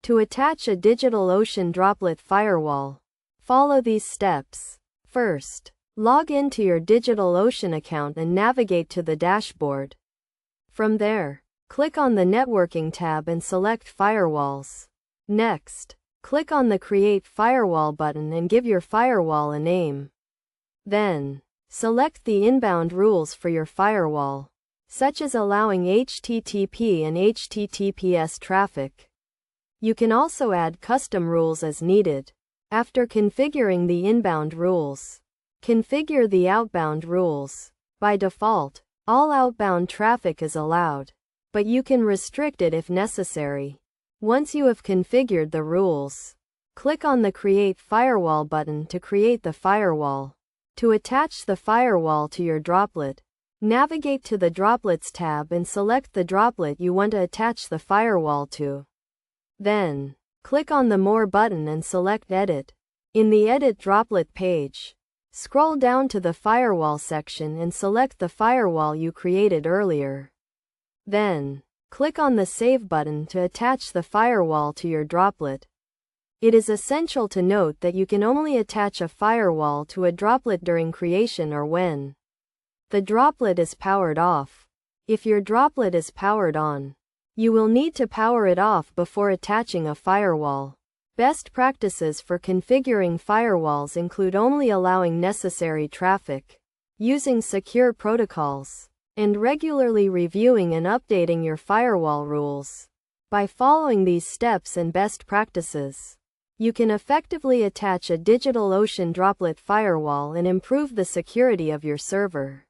To attach a DigitalOcean Droplet Firewall, follow these steps. First, log into your DigitalOcean account and navigate to the dashboard. From there, click on the Networking tab and select Firewalls. Next, click on the Create Firewall button and give your firewall a name. Then, select the inbound rules for your firewall, such as allowing HTTP and HTTPS traffic. You can also add custom rules as needed. After configuring the inbound rules, configure the outbound rules. By default, all outbound traffic is allowed, but you can restrict it if necessary. Once you have configured the rules, click on the Create Firewall button to create the firewall. To attach the firewall to your droplet, navigate to the Droplets tab and select the droplet you want to attach the firewall to. Then, click on the More button and select Edit. In the Edit Droplet page, scroll down to the Firewall section and select the firewall you created earlier. Then, click on the Save button to attach the firewall to your droplet. It is essential to note that you can only attach a firewall to a droplet during creation or when the droplet is powered off. If your droplet is powered on, you will need to power it off before attaching a firewall. Best practices for configuring firewalls include only allowing necessary traffic, using secure protocols, and regularly reviewing and updating your firewall rules. By following these steps and best practices, you can effectively attach a DigitalOcean Droplet Firewall and improve the security of your server.